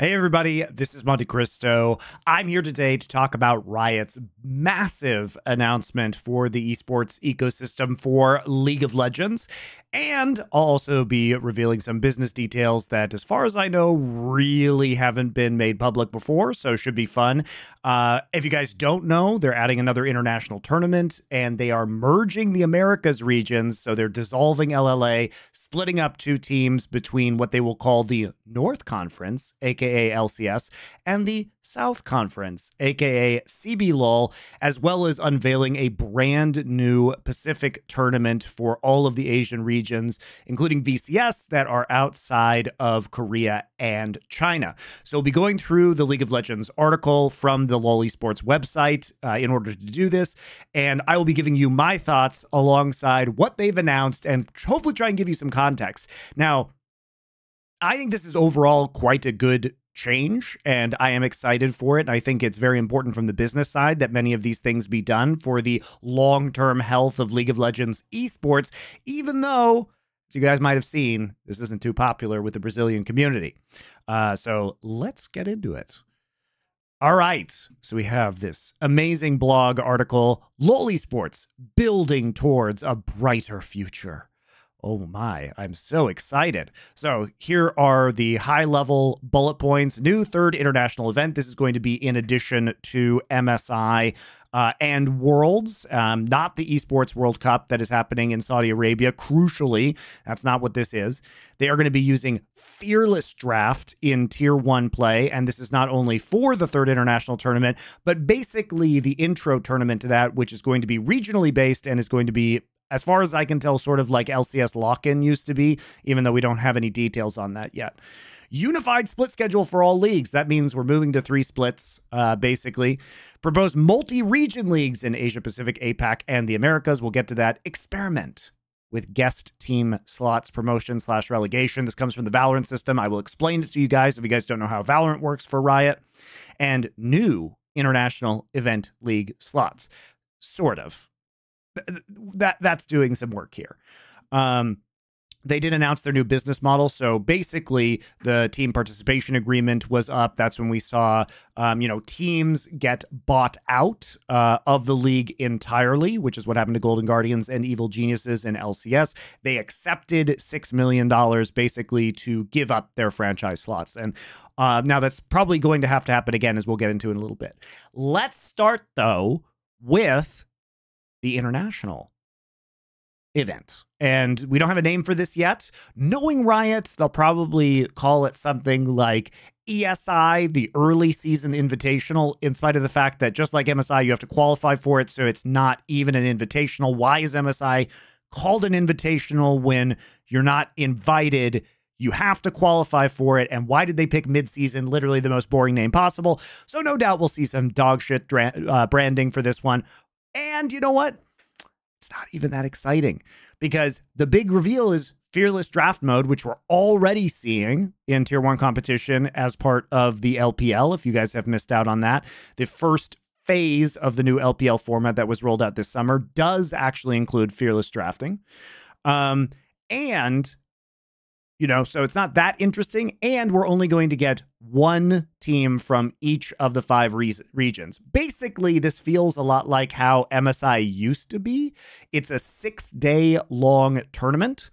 Hey everybody, this is MonteCristo. I'm here today to talk about Riot's massive announcement for the esports ecosystem for League of Legends, and I'll also be revealing some business details that, as far as I know, really haven't been made public before, so should be fun. If you guys don't know, they're adding another international tournament, and they are merging the Americas regions, so they're dissolving LLA, splitting up two teams between what they will call the North Conference, aka LCS, and the South Conference, aka CBLOL, as well as unveiling a brand new Pacific tournament for all of the Asian regions, including VCS that are outside of Korea and China. So we'll be going through the League of Legends article from the LoL Esports website in order to do this, and I will be giving you my thoughts alongside what they've announced and hopefully try and give you some context. Now, I think this is overall quite a good change, and I am excited for it. And I think it's very important from the business side that many of these things be done for the long-term health of League of Legends esports, even though, as you guys might have seen, this isn't too popular with the Brazilian community. So let's get into it. All right, so we have this amazing blog article, LoL Esports, building towards a brighter future. Oh my, I'm so excited. So here are the high-level bullet points. New third international event. This is going to be in addition to MSI and Worlds, not the Esports World Cup that is happening in Saudi Arabia. Crucially, that's not what this is. They are going to be using Fearless Draft in Tier 1 play, and this is not only for the third international tournament, but basically the intro tournament to that, which is going to be regionally based and is going to be, as far as I can tell, sort of like LCS lock-in used to be, even though we don't have any details on that yet. Unified split schedule for all leagues. That means we're moving to 3 splits, basically. Propose multi-region leagues in Asia Pacific, APAC, and the Americas. We'll get to that. Experiment with guest team slots, promotion/relegation. This comes from the Valorant system. I will explain it to you guys if you guys don't know how Valorant works for Riot. And new international event league slots. Sort of. That's doing some work here. They did announce their new business model. So basically, the team participation agreement was up. That's when we saw, teams get bought out of the league entirely, which is what happened to Golden Guardians and Evil Geniuses in LCS. They accepted $6 million basically to give up their franchise slots. And now that's probably going to have to happen again, as we'll get into in a little bit. Let's start, though, with the international event. And we don't have a name for this yet. Knowing Riot, they'll probably call it something like ESI, the early season invitational, in spite of the fact that just like MSI, you have to qualify for it, so it's not even an invitational. Why is MSI called an invitational when you're not invited? You have to qualify for it. And why did they pick mid-season? Literally the most boring name possible. So no doubt we'll see some dog shit branding for this one. And you know what? It's not even that exciting, because the big reveal is Fearless Draft Mode, which we're already seeing in Tier 1 competition as part of the LPL, if you guys have missed out on that. The first phase of the new LPL format that was rolled out this summer does actually include Fearless Drafting. So it's not that interesting, and we're only going to get one team from each of the 5 regions. Basically, this feels a lot like how MSI used to be. It's a 6-day-long tournament,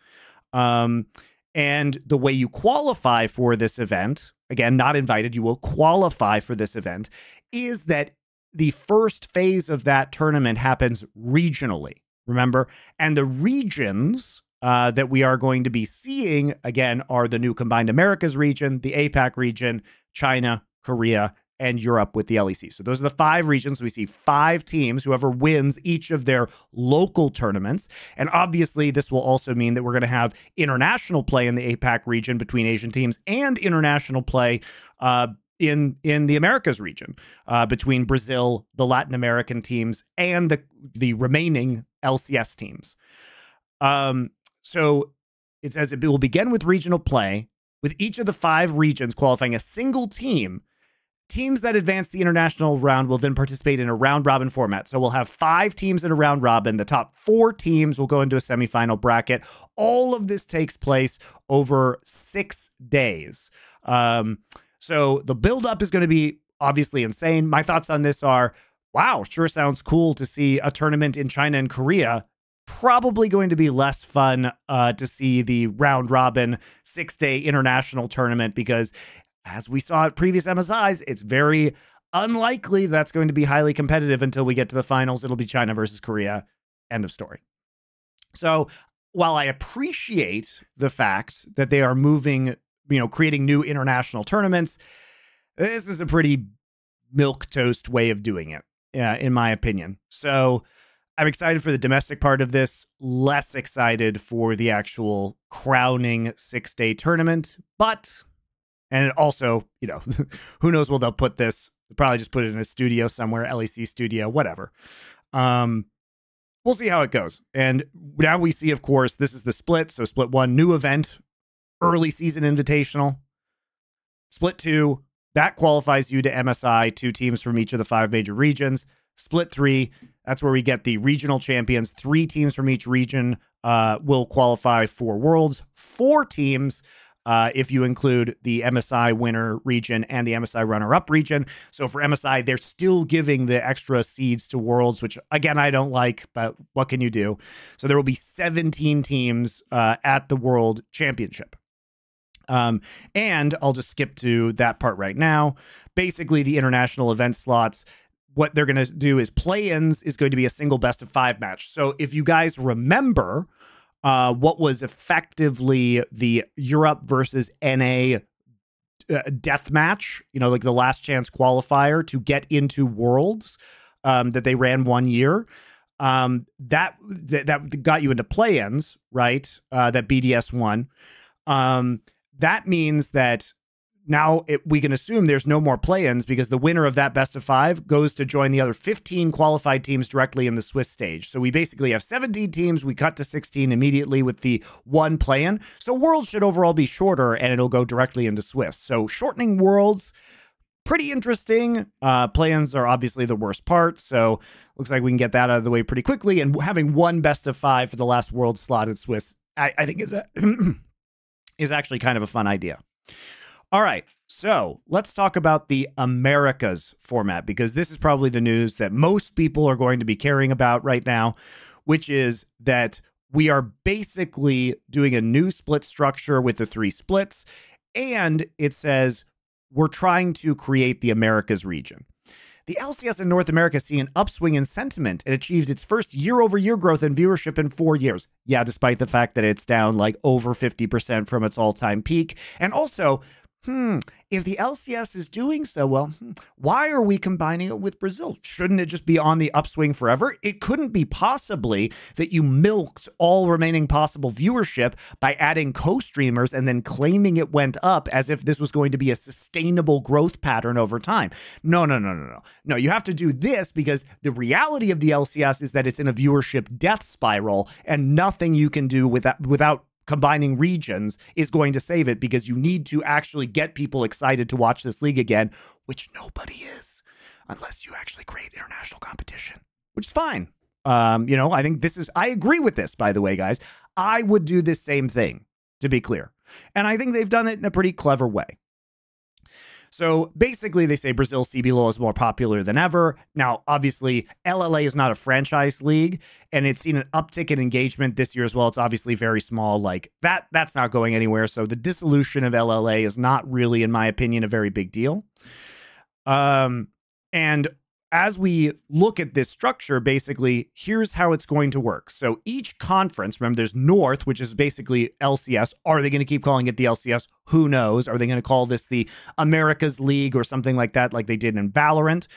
and the way you qualify for this event, again, not invited, you will qualify for this event, is that the first phase of that tournament happens regionally, remember? And the regions that we are going to be seeing, again, are the new combined Americas region, the APAC region, China, Korea, and Europe with the LEC. So those are the 5 regions. We see 5 teams, whoever wins each of their local tournaments. And obviously, this will also mean that we're going to have international play in the APAC region between Asian teams, and international play in the Americas region between Brazil, the Latin American teams, and the remaining LCS teams. So it says it will begin with regional play, with each of the 5 regions qualifying a single team. Teams that advance the international round will then participate in a round-robin format. So we'll have 5 teams in a round-robin. The top 4 teams will go into a semifinal bracket. All of this takes place over 6 days. So the buildup is going to be obviously insane. My thoughts on this are, wow, sure sounds cool to see a tournament in China and Korea. Probably going to be less fun to see the round robin 6-day international tournament, because as we saw at previous MSIs, it's very unlikely that's going to be highly competitive until we get to the finals. It'll be China versus Korea. End of story. So while I appreciate the fact that they are moving, creating new international tournaments, this is a pretty milquetoast way of doing it, in my opinion. So I'm excited for the domestic part of this, less excited for the actual crowning 6-day tournament. But, and also, who knows where they'll put this. They'll probably just put it in a studio somewhere, LEC studio, whatever. We'll see how it goes. And now we see, of course, this is the split. So split 1, new event, early season invitational. Split 2, that qualifies you to MSI, 2 teams from each of the 5 major regions. Split 3, that's where we get the regional champions. 3 teams from each region will qualify for Worlds. 4 teams if you include the MSI winner region and the MSI runner-up region. So for MSI, they're still giving the extra seeds to Worlds, which, again, I don't like, but what can you do? So there will be 17 teams at the World Championship. And I'll just skip to that part right now. Basically, the international event slots, what they're going to do is play-ins is going to be a single best-of-5 match. So if you guys remember what was effectively the Europe versus NA death match, like the last chance qualifier to get into Worlds that they ran 1 year, that got you into play-ins, right? That BDS won. That means that now we can assume there's no more play-ins, because the winner of that best of 5 goes to join the other 15 qualified teams directly in the Swiss stage. So we basically have 17 teams. We cut to 16 immediately with the 1 play-in. So Worlds should overall be shorter, and it'll go directly into Swiss. So shortening Worlds, pretty interesting. Play-ins are obviously the worst part. So looks like we can get that out of the way pretty quickly. And having 1 best of 5 for the last World slot in Swiss, I think is actually kind of a fun idea. All right, so let's talk about the Americas format, because this is probably the news that most people are going to be caring about right now, which is that we are basically doing a new split structure with the 3 splits, and it says we're trying to create the Americas region. The LCS in North America see an upswing in sentiment and achieved its first year-over-year growth in viewership in 4 years. Yeah, despite the fact that it's down like over 50% from its all-time peak. And also, if the LCS is doing so well, why are we combining it with Brazil? Shouldn't it just be on the upswing forever? It couldn't be possibly that you milked all remaining possible viewership by adding co-streamers and then claiming it went up as if this was going to be a sustainable growth pattern over time. No. No, you have to do this because the reality of the LCS is that it's in a viewership death spiral, and nothing you can do without combining regions is going to save it, because you need to actually get people excited to watch this league again, which nobody is unless you actually create international competition, which is fine. I think I agree with this, by the way, guys. I would do this same thing, to be clear. And I think they've done it in a pretty clever way. So basically, they say Brazil CBLOL is more popular than ever. Now, obviously, LLA is not a franchise league, and it's seen an uptick in engagement this year as well. It's obviously very small. Like that's not going anywhere. So the dissolution of LLA is not really, in my opinion, a very big deal. And as we look at this structure, basically, here's how it's going to work. So each conference, remember, there's North, which is basically LCS. Are they going to keep calling it the LCS? Who knows? Are they going to call this the Americas League or something like that, like they did in Valorant?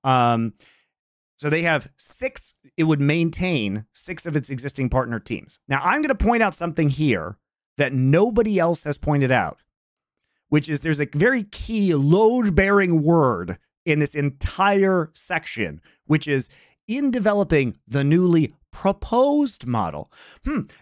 So they have 6. It would maintain 6 of its existing partner teams. Now, I'm going to point out something here that nobody else has pointed out, which is there's a very key load-bearing word in this entire section, which is in developing the newly proposed model.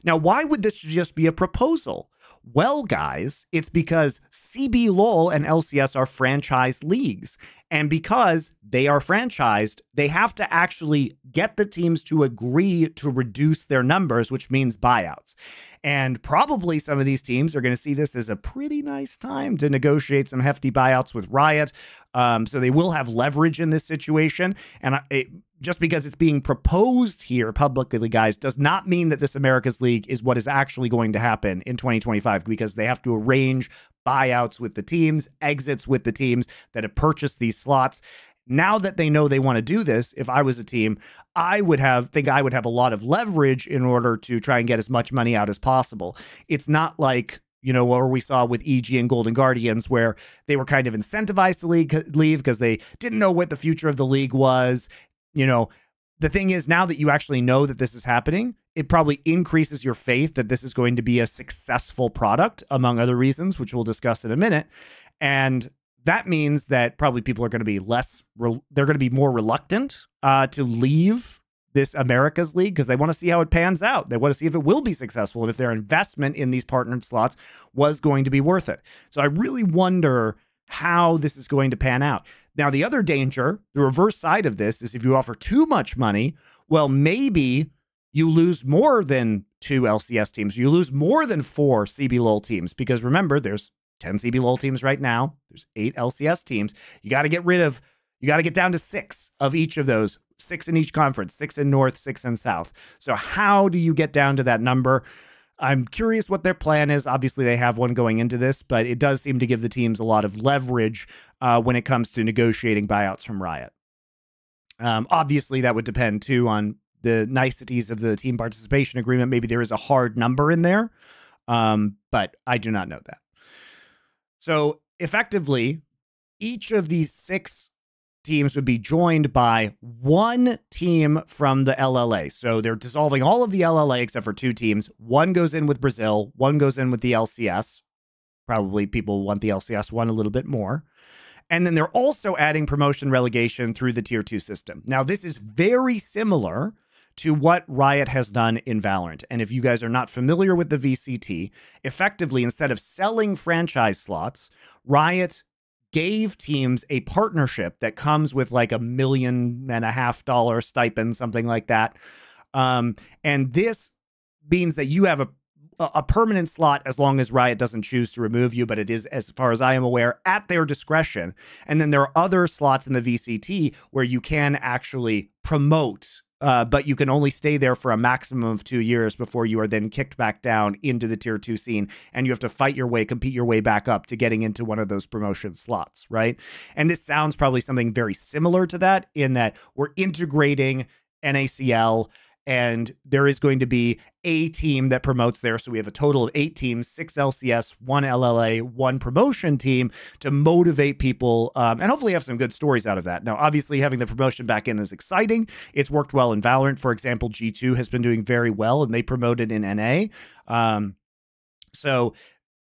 Now, why would this just be a proposal? Well, guys, it's because CBLOL and LCS are franchise leagues. And because they are franchised, they have to actually get the teams to agree to reduce their numbers, which means buyouts. And probably some of these teams are going to see this as a pretty nice time to negotiate some hefty buyouts with Riot. So they will have leverage in this situation. And just because it's being proposed here publicly, guys, does not mean that this America's League is what is actually going to happen in 2025, because they have to arrange buyouts with the teams, exits with the teams that have purchased these slots. Now that they know they want to do this, if I was a team, I would have a lot of leverage in order to try and get as much money out as possible. It's not like, you know, what we saw with EG and Golden Guardians, where they were kind of incentivized to leave because they didn't know what the future of the league was. You know, the thing is, now that you actually know that this is happening, it probably increases your faith that this is going to be a successful product, among other reasons, which we'll discuss in a minute. And that means that probably people are going to be they're going to be more reluctant to leave this America's League because they want to see how it pans out. They want to see if it will be successful and if their investment in these partnered slots was going to be worth it. So I really wonder how this is going to pan out. Now, the other danger, the reverse side of this, is if you offer too much money, well, maybe you lose more than 2 LCS teams. You lose more than 4 CBLOL teams, because remember, there's 10 CBLOL teams right now. There's 8 LCS teams. You got to get down to 6 of each of those, 6 in each conference, 6 in North, 6 in South. So how do you get down to that number? I'm curious what their plan is. Obviously, they have one going into this, but it does seem to give the teams a lot of leverage when it comes to negotiating buyouts from Riot. Obviously, that would depend, too, on the niceties of the team participation agreement. Maybe there is a hard number in there, but I do not know that. So effectively, each of these 6 teams would be joined by 1 team from the LLA. So they're dissolving all of the LLA except for 2 teams. 1 goes in with Brazil, 1 goes in with the LCS. Probably people want the LCS one a little bit more. And then they're also adding promotion relegation through the Tier 2 system. Now, this is very similar to what Riot has done in Valorant. And if you guys are not familiar with the VCT, effectively, instead of selling franchise slots, Riot gave teams a partnership that comes with like $1.5 million stipend, something like that. And this means that you have a permanent slot as long as Riot doesn't choose to remove you, but it is, as far as I am aware, at their discretion. And then there are other slots in the VCT where you can actually promote, but you can only stay there for a maximum of 2 years before you are then kicked back down into the Tier 2 scene, and you have to compete your way back up to getting into one of those promotion slots, right? And this sounds probably something very similar to that, in that we're integrating NACL, and there is going to be a team that promotes there. So we have a total of 8 teams, 6 LCS, 1 LLA, 1 promotion team to motivate people and hopefully have some good stories out of that. Now, obviously, having the promotion back in is exciting. It's worked well in Valorant. For example, G2 has been doing very well, and they promoted in NA. So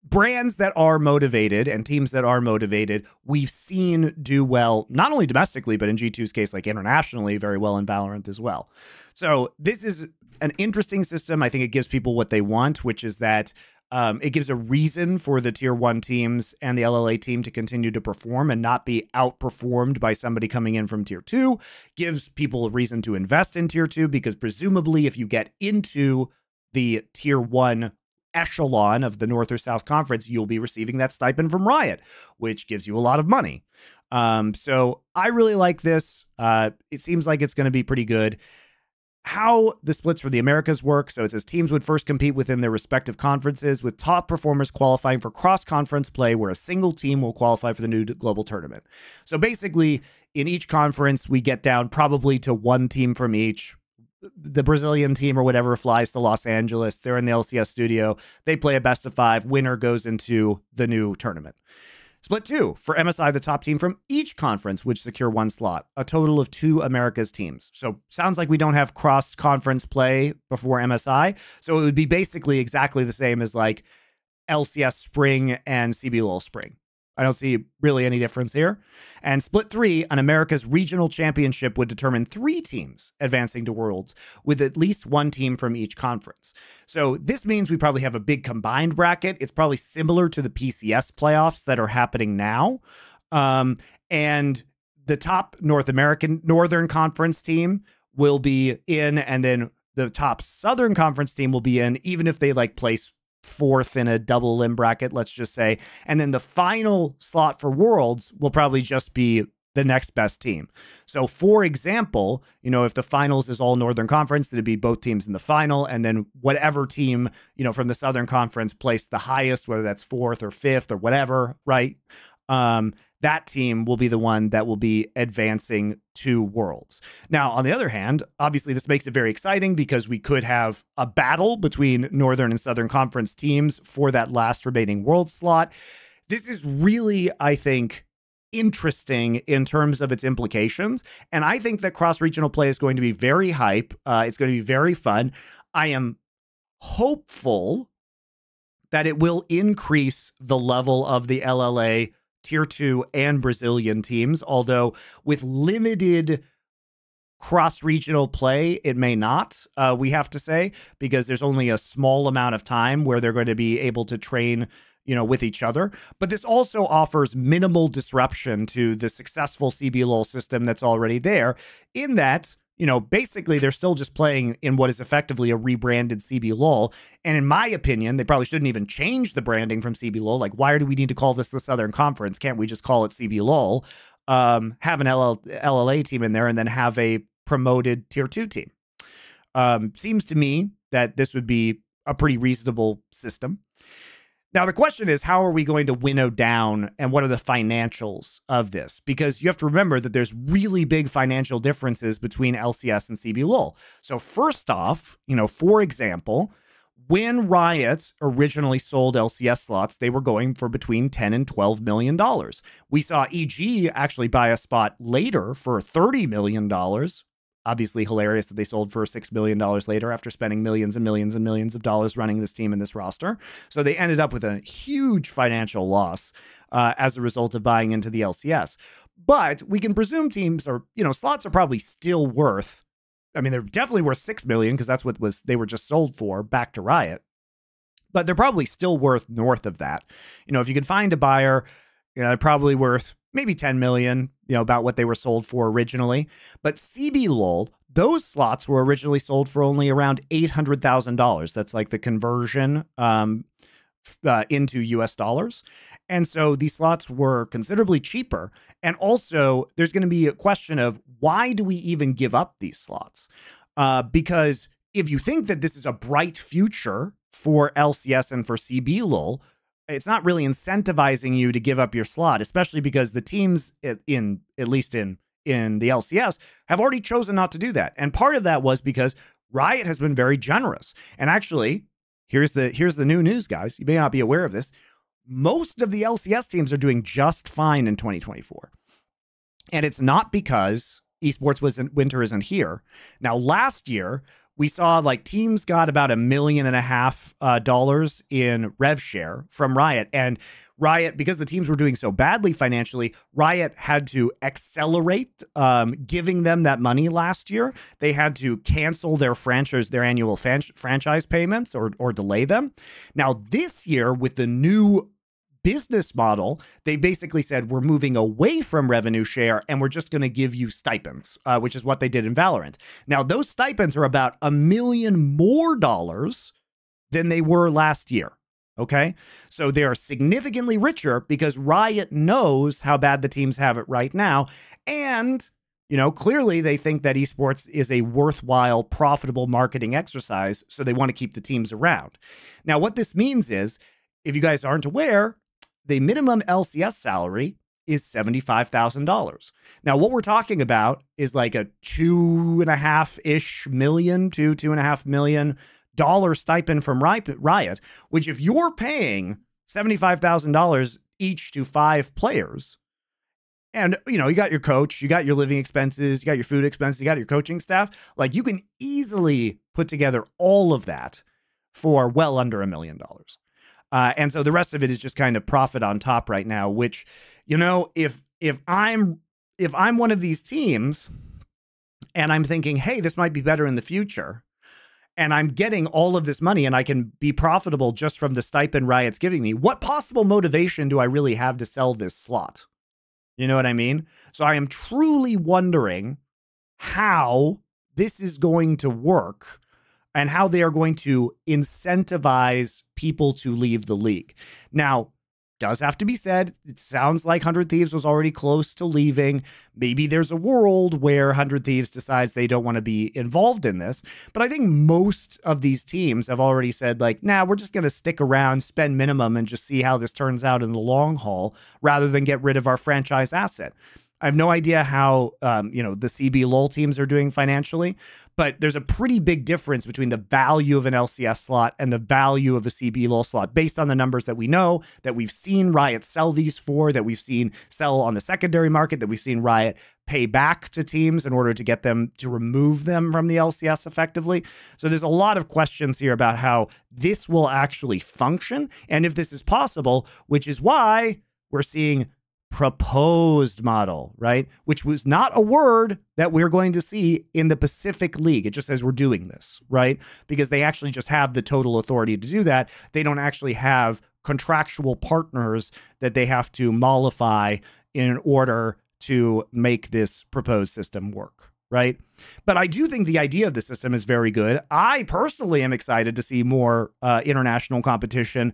brands that are motivated and teams that are motivated, we've seen do well, not only domestically, but in G2's case, like internationally, very well in Valorant as well. So this is an interesting system. I think it gives people what they want, which is that it gives a reason for the Tier 1 teams and the LLA team to continue to perform and not be outperformed by somebody coming in from Tier 2. Gives people a reason to invest in Tier 2, because presumably if you get into the Tier 1 echelon of the North or South Conference, you'll be receiving that stipend from Riot, which gives you a lot of money. So I really like this. It seems like it's going to be pretty good. How the splits for the Americas work. So it says teams would first compete within their respective conferences, with top performers qualifying for cross-conference play, where a single team will qualify for the new global tournament. So basically, in each conference, we get down probably to 1 team from each. The Brazilian team or whatever flies to Los Angeles. They're in the LCS studio. They play a best of 5. Winner goes into the new tournament. Split 2, for MSI, the top team from each conference would secure 1 slot, a total of 2 Americas teams. So sounds like we don't have cross-conference play before MSI. So it would be basically exactly the same as like LCS Spring and CBLOL Spring. I don't see really any difference here. And split 3, an America's regional championship would determine 3 teams advancing to Worlds, with at least 1 team from each conference. So this means we probably have a big combined bracket. It's probably similar to the PCS playoffs that are happening now. And the top Northern Conference team will be in, and then the top Southern Conference team will be in, even if they like place fourth in a double limb bracket, let's just say. And then the final slot for Worlds will probably just be the next best team. So for example, you know, if the finals is all Northern Conference, it'd be both teams in the final, and then whatever team, you know, from the Southern Conference placed the highest, whether that's fourth or fifth or whatever, right? That team will be the one that will be advancing to Worlds. Now, on the other hand, obviously this makes it very exciting because we could have a battle between Northern and Southern Conference teams for that last remaining World slot. This is really, I think, interesting in terms of its implications. And I think that cross-regional play is going to be very hype. It's going to be very fun. I am hopeful that it will increase the level of the LLA Tier 2 and Brazilian teams, although with limited cross-regional play, it may not, we have to say, because there's only a small amount of time where they're going to be able to train, you know, with each other. But this also offers minimal disruption to the successful CBLOL system that's already there, in that, you know, basically they're still just playing in what is effectively a rebranded CBLOL. And in my opinion, they probably shouldn't even change the branding from CBLOL. Like, why do we need to call this the Southern Conference? Can't we just call it CBLOL? Have an LLA team in there and then have a promoted Tier 2 team. Seems to me that this would be a pretty reasonable system. Now, the question is, how are we going to winnow down and what are the financials of this? Because you have to remember that there's really big financial differences between LCS and CBLOL. So first off, you know, for example, when Riot originally sold LCS slots, they were going for between $10 and $12 million. We saw EG actually buy a spot later for $30 million. Obviously hilarious that they sold for $6 million later after spending millions and millions and millions of dollars running this team and this roster. So they ended up with a huge financial loss as a result of buying into the LCS. But we can presume teams are, you know, slots are probably still worth, I mean, they're definitely worth $6 million because that's what they were just sold for back to Riot. But they're probably still worth north of that. You know, if you could find a buyer, you know, they're probably worth maybe 10 million, you know, about what they were sold for originally. But CBLOL, those slots were originally sold for only around $800,000. That's like the conversion into US dollars. And so these slots were considerably cheaper. And also there's going to be a question of why do we even give up these slots? Because if you think that this is a bright future for LCS and for CBLOL, it's not really incentivizing you to give up your slot, especially because the teams at least in the LCS have already chosen not to do that. And part of that was because Riot has been very generous. And actually, here's the new news, guys. You may not be aware of this. Most of the LCS teams are doing just fine in 2024. And it's not because esports winter isn't here. Now, last year, we saw like teams got about $1.5 million in rev share from Riot. And Riot, because the teams were doing so badly financially, Riot had to accelerate giving them that money last year. They had to cancel their annual franchise payments or delay them. Now, this year, with the new business model, they basically said, we're moving away from revenue share and we're just going to give you stipends, which is what they did in Valorant. Now, those stipends are about $1 million more than they were last year. Okay, so they are significantly richer because Riot knows how bad the teams have it right now. And, you know, clearly they think that esports is a worthwhile, profitable marketing exercise. So they want to keep the teams around. Now, what this means is, if you guys aren't aware, the minimum LCS salary is $75,000. Now, what we're talking about is like a $2.5 million to $2.5 million stipend from Riot, which if you're paying $75,000 each to 5 players, and, you know, you got your coach, you got your living expenses, you got your food expenses, you got your coaching staff, like you can easily put together all of that for well under $1 million. And so the rest of it is just kind of profit on top right now, which, you know, if I'm one of these teams and I'm thinking, hey, this might be better in the future, and I'm getting all of this money and I can be profitable just from the stipend Riot's giving me, what possible motivation do I really have to sell this slot? You know what I mean? So I am truly wondering how this is going to work and how they are going to incentivize people to leave the league. Now, does have to be said, it sounds like 100 Thieves was already close to leaving. Maybe there's a world where 100 Thieves decides they don't want to be involved in this. But I think most of these teams have already said, like, nah, we're just going to stick around, spend minimum, and just see how this turns out in the long haul, rather than get rid of our franchise asset. I have no idea how, the CBLOL teams are doing financially, but there's a pretty big difference between the value of an LCS slot and the value of a CBLOL slot based on the numbers that we know, that we've seen Riot sell these for, that we've seen sell on the secondary market, that we've seen Riot pay back to teams in order to get them to remove them from the LCS effectively. So there's a lot of questions here about how this will actually function and if this is possible, which is why we're seeing proposed model, right? Which was not a word that we're going to see in the Pacific League. It just says we're doing this, right? Because they actually just have the total authority to do that. They don't actually have contractual partners that they have to mollify in order to make this proposed system work, right? But I do think the idea of the system is very good. I personally am excited to see more international competition,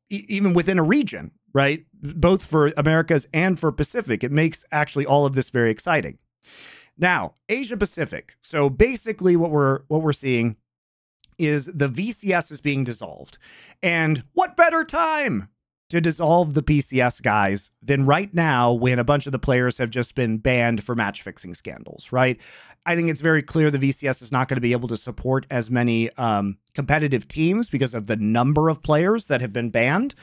even within a region, right? Both for Americas and for Pacific. It makes actually all of this very exciting. Now, Asia Pacific. So basically what we're seeing is the VCS is being dissolved. And what better time to dissolve the PCS, guys, than right now when a bunch of the players have just been banned for match fixing scandals, right? I think it's very clear the VCS is not going to be able to support as many competitive teams because of the number of players that have been banned.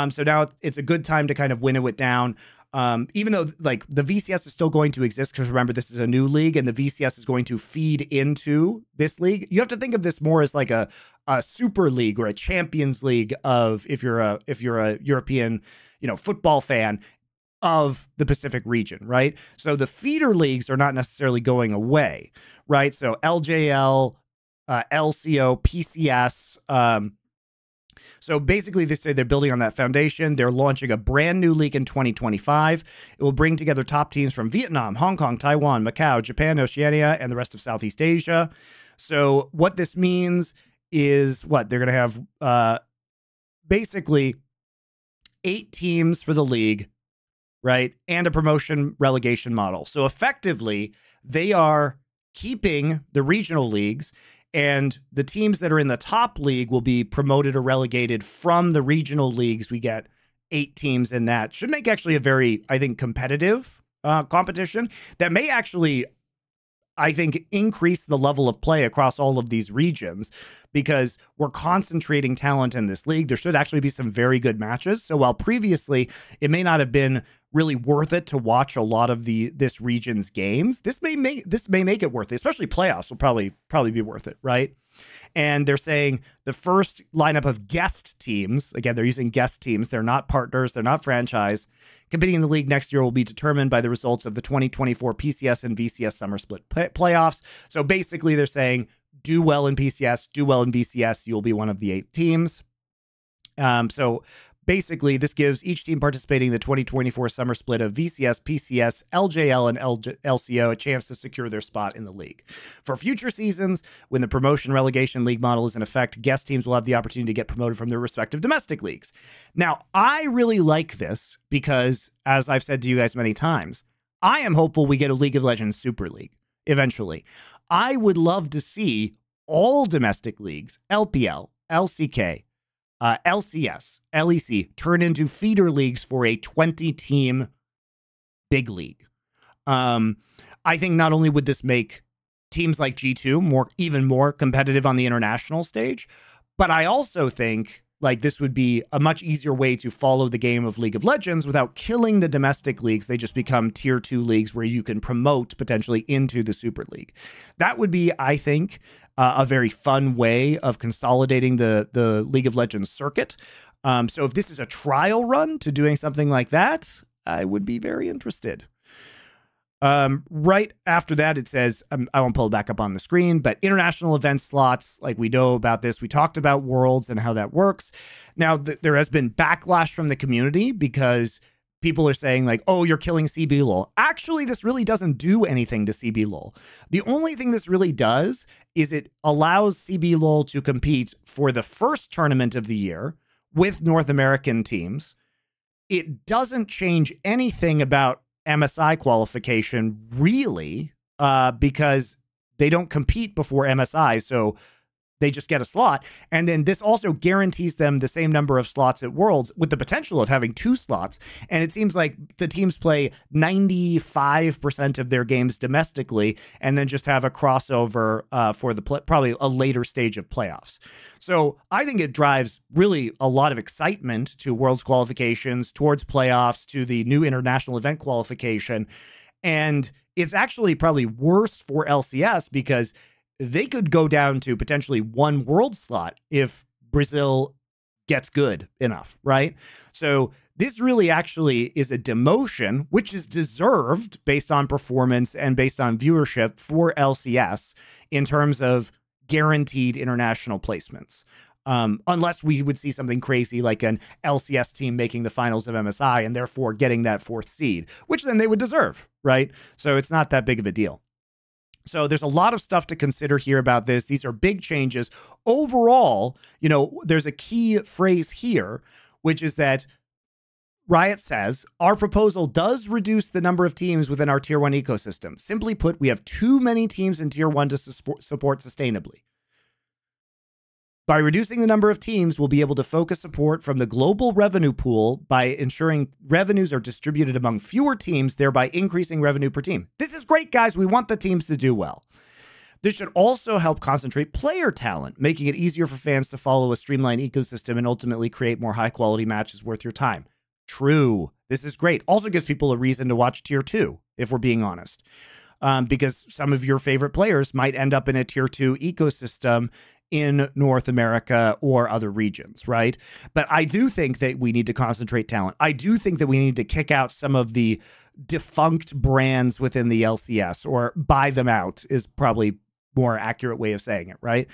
So now it's a good time to kind of winnow it down. Even though like the VCS is still going to exist, because remember, this is a new league and the VCS is going to feed into this league. You have to think of this more as like a super league or a Champions League of, if you're a European, football fan of the Pacific region, right? So the feeder leagues are not necessarily going away, right? So LJL, LCO, PCS, so basically, they say they're building on that foundation. They're launching a brand new league in 2025. It will bring together top teams from Vietnam, Hong Kong, Taiwan, Macau, Japan, Oceania, and the rest of Southeast Asia. So what this means is what? They're going to have basically 8 teams for the league, right? And a promotion relegation model. So effectively, they are keeping the regional leagues, and the teams that are in the top league will be promoted or relegated from the regional leagues. We get 8 teams in that. Should make actually a very, I think, competitive competition that may actually, I think, increase the level of play across all of these regions because we're concentrating talent in this league. There should actually be some very good matches. So while previously it may not have been really worth it to watch a lot of this region's games, this may make it worth it. Especially playoffs will probably be worth it, right? And they're saying the first lineup of guest teams, again, they're using guest teams, they're not partners, they're not franchise, competing in the league next year will be determined by the results of the 2024 PCS and VCS summer split playoffs. So basically they're saying do well in PCS, do well in VCS, you'll be one of the 8 teams. So basically, this gives each team participating in the 2024 summer split of VCS, PCS, LJL, and LCO a chance to secure their spot in the league. For future seasons, when the promotion relegation league model is in effect, guest teams will have the opportunity to get promoted from their respective domestic leagues. Now, I really like this because, as I've said to you guys many times, I am hopeful we get a League of Legends Super League eventually. I would love to see all domestic leagues, LPL, LCK, LCS, LEC, turn into feeder leagues for a 20-team big league. I think not only would this make teams like G2 even more competitive on the international stage, but I also think like this would be a much easier way to follow the game of League of Legends without killing the domestic leagues. They just become tier 2 leagues where you can promote potentially into the Super League. That would be, I think, a very fun way of consolidating the League of Legends circuit. So if this is a trial run to doing something like that, I would be very interested. Right after that, it says, I won't pull it back up on the screen, but international event slots, like we know about this. We talked about Worlds and how that works. Now, there has been backlash from the community because people are saying like, oh, you're killing CBLOL. Actually, this really doesn't do anything to CBLOL. The only thing this really does is it allows CBLOL to compete for the first tournament of the year with North American teams. It doesn't change anything about MSI qualification, really, because they don't compete before MSI, so they just get a slot. And then this also guarantees them the same number of slots at Worlds with the potential of having 2 slots. And it seems like the teams play 95% of their games domestically and then just have a crossover for the probably a later stage of playoffs. So I think it drives really a lot of excitement to Worlds qualifications, towards playoffs, to the new international event qualification. And it's actually probably worse for LCS because they could go down to potentially 1 world slot if Brazil gets good enough, right? So this really actually is a demotion, which is deserved based on performance and based on viewership for LCS in terms of guaranteed international placements. Unless we would see something crazy like an LCS team making the finals of MSI and therefore getting that 4th seed, which then they would deserve, right? So it's not that big of a deal. So there's a lot of stuff to consider here about this. These are big changes. Overall, you know, there's a key phrase here, which is that Riot says, our proposal does reduce the number of teams within our Tier 1 ecosystem. Simply put, we have too many teams in Tier 1 to support sustainably. By reducing the number of teams, we'll be able to focus support from the global revenue pool by ensuring revenues are distributed among fewer teams, thereby increasing revenue per team. This is great, guys. We want the teams to do well. This should also help concentrate player talent, making it easier for fans to follow a streamlined ecosystem and ultimately create more high-quality matches worth your time. True. This is great. Also gives people a reason to watch Tier 2, if we're being honest. Because some of your favorite players might end up in a Tier 2 ecosystem in North America or other regions, right? But I do think that we need to concentrate talent. I do think that we need to kick out some of the defunct brands within the LCS, or buy them out is probably more accurate way of saying it, right?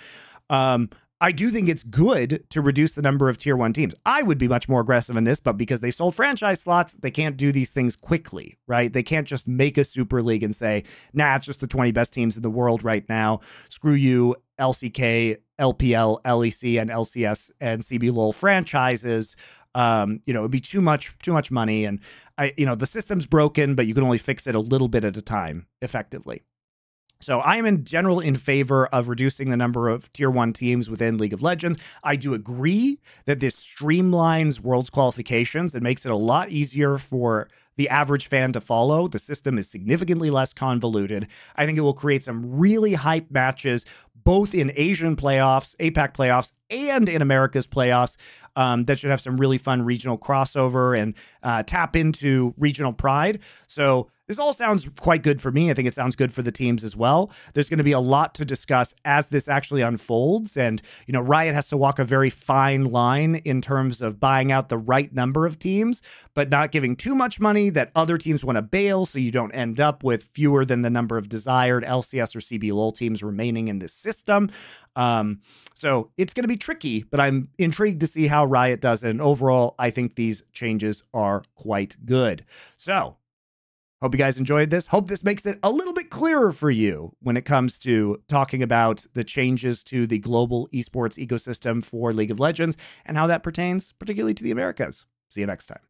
I do think it's good to reduce the number of Tier 1 teams. I would be much more aggressive in this, but because they sold franchise slots, they can't do these things quickly, right? They can't just make a Super League and say, nah, it's just the 20 best teams in the world right now. Screw you, LCK, LPL, LEC, and LCS and CBLOL franchises. You know, it'd be too much money. And the system's broken, but you can only fix it a little bit at a time effectively. So I am in general in favor of reducing the number of Tier 1 teams within League of Legends. I do agree that this streamlines Worlds qualifications and makes it a lot easier for the average fan to follow. The system is significantly less convoluted. I think it will create some really hype matches, both in Asian playoffs, APAC playoffs, and in America's playoffs, that should have some really fun regional crossover and tap into regional pride. So this all sounds quite good for me. I think it sounds good for the teams as well. There's going to be a lot to discuss as this actually unfolds. And, you know, Riot has to walk a very fine line in terms of buying out the right number of teams, but not giving too much money that other teams want to bail, so you don't end up with fewer than the number of desired LCS or CBLOL teams remaining in this system. So it's going to be tricky, but I'm intrigued to see how Riot does it. And overall, I think these changes are quite good. So hope you guys enjoyed this. Hope this makes it a little bit clearer for you when it comes to talking about the changes to the global esports ecosystem for League of Legends and how that pertains particularly to the Americas. See you next time.